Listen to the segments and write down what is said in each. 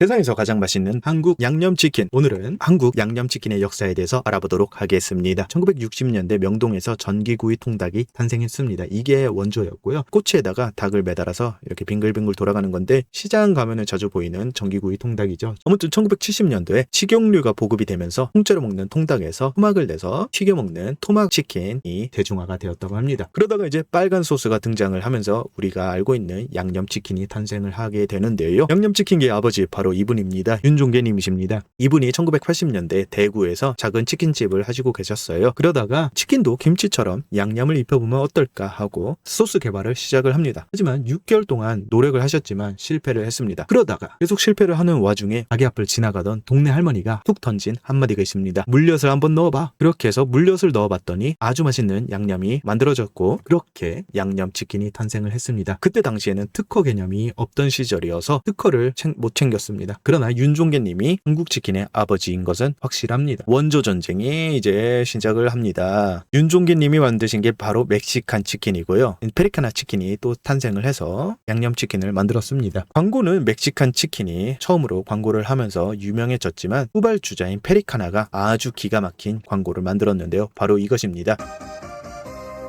세상에서 가장 맛있는 한국 양념치킨. 오늘은 한국 양념치킨의 역사에 대해서 알아보도록 하겠습니다. 1960년대 명동에서 전기구이 통닭이 탄생했습니다. 이게 원조였고요. 꼬치에다가 닭을 매달아서 이렇게 빙글빙글 돌아가는 건데 시장 가면은 자주 보이는 전기구이 통닭이죠. 아무튼 1970년도에 식용유가 보급이 되면서 통째로 먹는 통닭에서 토막을 내서 튀겨 먹는 토막치킨이 대중화가 되었다고 합니다. 그러다가 이제 빨간 소스가 등장을 하면서 우리가 알고 있는 양념치킨이 탄생을 하게 되는데요. 양념치킨계의 아버지 바로 이분입니다. 윤종계님이십니다. 이분이 1980년대 대구에서 작은 치킨집을 하시고 계셨어요. 그러다가 치킨도 김치처럼 양념을 입혀보면 어떨까 하고 소스 개발을 시작을 합니다. 하지만 6개월 동안 노력을 하셨지만 실패를 했습니다. 그러다가 계속 실패를 하는 와중에 가게 앞을 지나가던 동네 할머니가 툭 던진 한마디가 있습니다. 물엿을 한번 넣어봐. 그렇게 해서 물엿을 넣어봤더니 아주 맛있는 양념이 만들어졌고 그렇게 양념치킨이 탄생을 했습니다. 그때 당시에는 특허 개념이 없던 시절이어서 특허를 못 챙겼습니다. 그러나 윤종계님이 한국치킨의 아버지인 것은 확실합니다. 원조 전쟁이 이제 시작을 합니다. 윤종계님이 만드신 게 바로 멕시칸 치킨이고요. 페리카나 치킨이 또 탄생을 해서 양념치킨을 만들었습니다. 광고는 멕시칸 치킨이 처음으로 광고를 하면서 유명해졌지만 후발주자인 페리카나가 아주 기가 막힌 광고를 만들었는데요. 바로 이것입니다.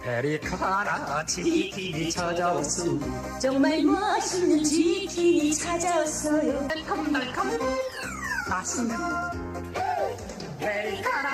페리카나 치킨이 찾아왔어. 정말 맛있는 치킨이 찾아왔어요. 달콤달콤 맛있는 페리카나.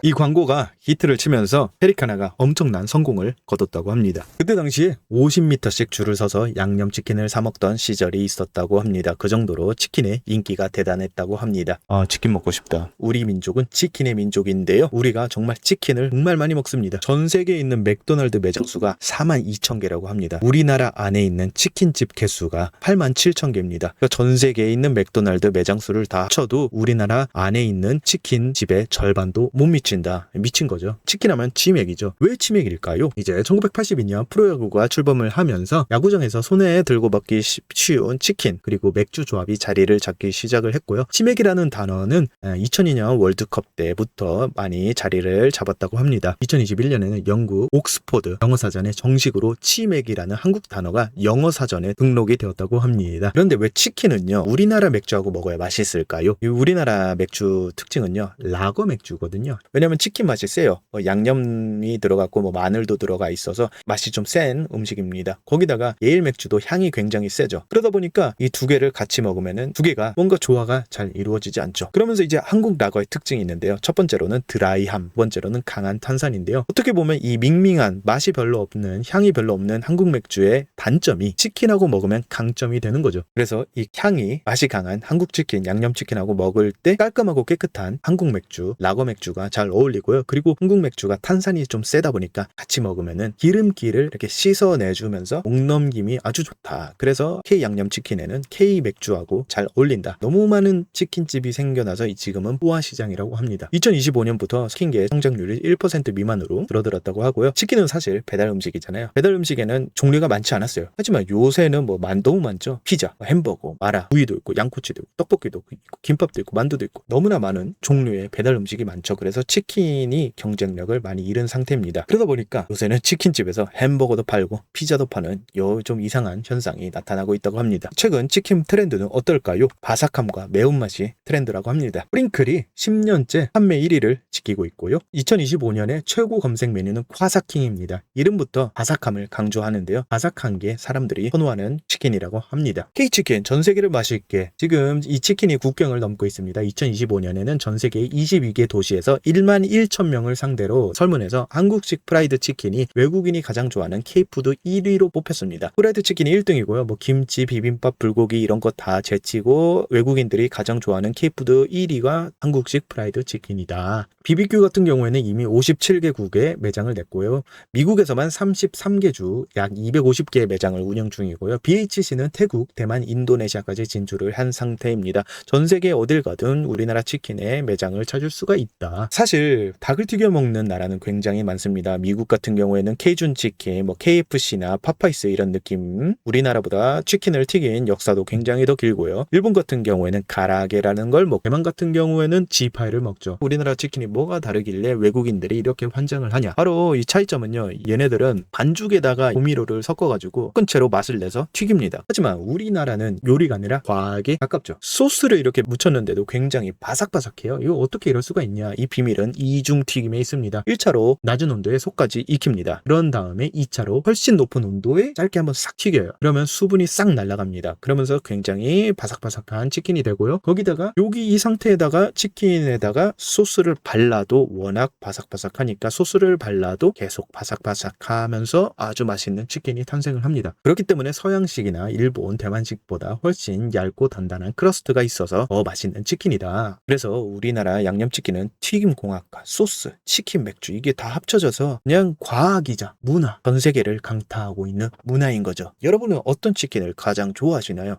이 광고가 히트를 치면서 페리카나가 엄청난 성공을 거뒀다고 합니다. 그때 당시에 50m씩 줄을 서서 양념치킨을 사 먹던 시절이 있었다고 합니다. 그 정도로 치킨의 인기가 대단했다고 합니다. 치킨 먹고 싶다. 우리 민족은 치킨의 민족인데요. 우리가 정말 치킨을 정말 많이 먹습니다. 전 세계에 있는 맥도날드 매장 수가 42,000개라고 합니다. 우리나라 안에 있는 치킨집 개수가 87,000개입니다. 그러니까 전 세계에 있는 맥도날드 매장 수를 다 합쳐도 우리나라 안에 있는 치킨집의 절반도 못 미친다. 미친 거죠. 치킨하면 치맥이죠. 왜 치맥일까요? 이제 1982년 프로야구가 출범을 하면서 야구장에서 손에 들고 먹기 쉬운 치킨 그리고 맥주 조합이 자리를 잡기 시작을 했고요. 치맥이라는 단어는 2002년 월드컵 때부터 많이 자리를 잡았다고 합니다. 2021년에는 영국 옥스포드 영어사전에 정식으로 치맥이라는 한국 단어가 영어사전에 등록이 되었다고 합니다. 그런데 왜 치킨은요 우리나라 맥주하고 먹어야 맛있을까요? 이 우리나라 맥주 특징은요 라거 맥주거든요. 왜냐면 치킨 맛이 세요. 양념이 들어갔고 마늘도 들어가 있어서 맛이 좀 센 음식입니다. 거기다가 예일 맥주도 향이 굉장히 세죠. 그러다 보니까 이 두 개를 같이 먹으면은 두 개가 뭔가 조화가 잘 이루어지지 않죠. 그러면서 이제 한국 라거의 특징이 있는데요. 첫 번째로는 드라이함, 두 번째로는 강한 탄산인데요. 어떻게 보면 이 밍밍한 맛이 별로 없는 향이 별로 없는 한국 맥주의 단점이 치킨하고 먹으면 강점이 되는 거죠. 그래서 이 향이 맛이 강한 한국 치킨, 양념치킨하고 먹을 때 깔끔하고 깨끗한 한국 맥주, 라거 맥주가 잘 어울리고요. 그리고 한국 맥주가 탄산이 좀 세다 보니까 같이 먹으면은 기름기를 이렇게 씻어내주면서 목 넘김이 아주 좋다. 그래서 K 양념치킨에는 K 맥주하고 잘 어울린다. 너무 많은 치킨집이 생겨나서 지금은 포화시장이라고 합니다. 2025년부터 치킨계의 성장률이 1% 미만으로 줄어들었다고 하고요. 치킨은 사실 배달 음식이잖아요. 배달 음식에는 종류가 많지 않았어요. 하지만 요새는 너무 많죠. 피자, 햄버거, 마라, 구이도 있고 양꼬치도 있고 떡볶이도 있고 김밥도 있고 만두도 있고 너무나 많은 종류의 배달 음식이 많죠. 그래서 치킨이 경쟁력을 많이 잃은 상태입니다. 그러다 보니까 요새는 치킨집에서 햄버거도 팔고 피자도 파는 좀 이상한 현상이 나타나고 있다고 합니다. 최근 치킨 트렌드는 어떨까요? 바삭함과 매운맛이 트렌드라고 합니다. 프링클이 10년째 판매 1위를 지키고 있고요. 2025년에 최고 검색 메뉴는 콰사킹입니다. 이름부터 바삭함을 강조하는데요. 바삭한 게 사람들이 선호하는 치킨이라고 합니다. K치킨 전 세계를 맛있게 지금 이 치킨이 국경을 넘고 있습니다. 2025년에는 전 세계 22개 도시에서 1만 1,000명을 상대로 설문해서 한국식 프라이드 치킨이 외국인이 가장 좋아하는 K푸드 1위로 뽑혔습니다. 프라이드 치킨이 1등이고요. 김치, 비빔밥, 불고기 이런 거 다 제치고 외국인들이 가장 좋아하는 K푸드 1위가 한국식 프라이드 치킨이다. BBQ 같은 경우에는 이미 57개국에 매장을 냈고요. 미국에서만 33개 주 약 250개의 매장을 운영 중이고요. BHC는 태국, 대만, 인도네시아까지 진출을 한 상태입니다. 전 세계 어딜 가든 우리나라 치킨의 매장을 찾을 수가 있다. 사실 사실 닭을 튀겨 먹는 나라는 굉장히 많습니다. 미국 같은 경우에는 케이준 치킨, 뭐 KFC나 파파이스 이런 느낌. 우리나라보다 치킨을 튀긴 역사도 굉장히 더 길고요. 일본 같은 경우에는 가라게라는 걸 먹고, 대만 같은 경우에는 지파이를 먹죠. 우리나라 치킨이 뭐가 다르길래 외국인들이 이렇게 환장을 하냐? 바로 이 차이점은요, 얘네들은 반죽에다가 조미료를 섞어가지고 끈 채로 맛을 내서 튀깁니다. 하지만 우리나라는 요리가 아니라 과하게 가깝죠. 소스를 이렇게 묻혔는데도 굉장히 바삭바삭해요. 이거 어떻게 이럴 수가 있냐? 이 비밀은 이중 튀김에 있습니다. 1차로 낮은 온도에 속까지 익힙니다. 그런 다음에 2차로 훨씬 높은 온도에 짧게 한번 싹 튀겨요. 그러면 수분이 싹 날아갑니다. 그러면서 굉장히 바삭바삭한 치킨이 되고요. 거기다가 여기 이 상태에다가 치킨에다가 소스를 발라도 워낙 바삭바삭하니까 소스를 발라도 계속 바삭바삭하면서 아주 맛있는 치킨이 탄생을 합니다. 그렇기 때문에 서양식이나 일본, 대만식보다 훨씬 얇고 단단한 크러스트가 있어서 더 맛있는 치킨이다. 그래서 우리나라 양념치킨은 튀김공학과 소스, 치킨, 맥주 이게 다 합쳐져서 그냥 과학이자 문화, 전 세계를 강타하고 있는 문화인 거죠. 여러분은 어떤 치킨을 가장 좋아하시나요?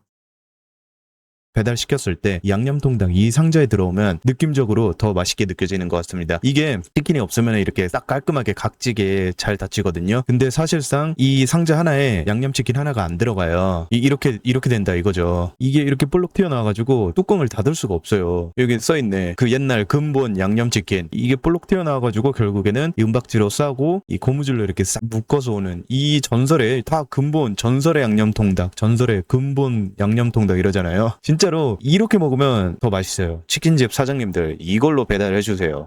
배달시켰을 때 양념통닭 이 상자에 들어오면 느낌적으로 더 맛있게 느껴지는 것 같습니다. 이게 치킨이 없으면 이렇게 딱 깔끔하게 각지게 잘 닫히거든요. 근데 사실상 이 상자 하나에 양념치킨 하나가 안 들어가요. 이렇게 된다 이거죠. 이게 이렇게 볼록 튀어나와가지고 뚜껑을 닫을 수가 없어요. 여기 써있네. 그 옛날 근본 양념치킨. 이게 볼록 튀어나와가지고 결국에는 이 은박지로 싸고 이 고무줄로 이렇게 싹 묶어서 오는 이 전설의 다 근본 전설의 양념통닭, 전설의 근본 양념통닭 이러잖아요. 진짜로 이렇게 먹으면 더 맛있어요. 치킨집 사장님들 이걸로 배달해 주세요.